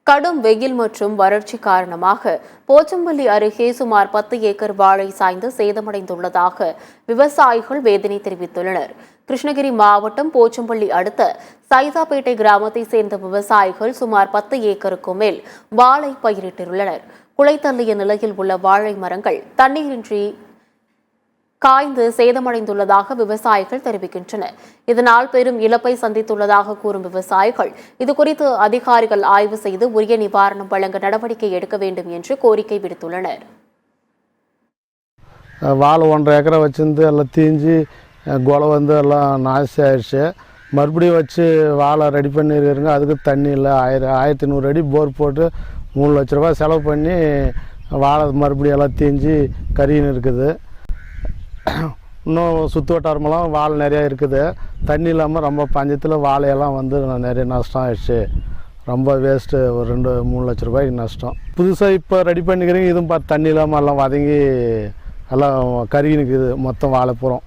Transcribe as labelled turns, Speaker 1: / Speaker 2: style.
Speaker 1: கடும் வெயில் மற்றும் வறட்சி காரணமாக போச்சம்பள்ளி அருகே சுமார் 10 ஏக்கர் வாழை சாய்ந்து சேதமடைந்துள்ளதாக விவசாயிகள் வேதனை தெரிவித்துள்ளனர். கிருஷ்ணகிரி மாவட்டம் போச்சம்பள்ளி அடுத்த சைதாப்பேட்டை கிராமத்தை சேர்ந்த விவசாயிகள் சுமார் 10 ஏக்கருக்கும் மேல் வாழை பயிரிட்டுள்ளனர். குலைத்தள்ளிய நிலையில் உள்ள வாழை மரங்கள் தண்ணீரின்றி காய்ந்து சேதமடைந்துள்ளதாக விவசாயிகள் தெரிவிக்கின்றனர். இதனால் பெரும் இழப்பை சந்தித்துள்ளதாக கூறும் விவசாயிகள் இதுகுறித்து அதிகாரிகள் ஆய்வு செய்து உரிய நிவாரணம் வழங்க நடவடிக்கை எடுக்க வேண்டும் என்று கோரிக்கை விடுத்துள்ளனர்.
Speaker 2: வாழை 1.5 ஏக்கரை வச்சிருந்து எல்லாம் தீஞ்சு குலை வந்து எல்லாம் நாசி ஆயிடுச்சு. மறுபடியும் வச்சு வாழை ரெடி பண்ணியிருக்கிறங்க. அதுக்கு தண்ணி இல்லை. 1100 அடி போர் போட்டு 3 லட்ச ரூபாய் செலவு பண்ணி வாழை மறுபடியும் எல்லாம் தீஞ்சு கறின்னு இருக்குது. இன்னும் சுற்று வட்டாரமெல்லாம் வாழை நிறையா இருக்குது. தண்ணி இல்லாமல் ரொம்ப பஞ்சத்தில் வாழையெல்லாம் வந்து நிறைய நஷ்டம் ஆயிடுச்சு. ரொம்ப வேஸ்ட்டு. ஒரு 2-3 லட்ச ரூபாய்க்கு நஷ்டம். புதுசாக இப்போ ரெடி பண்ணிக்கிறீங்க. இதுவும் பார்த்து தண்ணி இல்லாமல் எல்லாம் வதங்கி எல்லாம் கருகி நிற்குது மொத்தம் வாழைப்புறம்.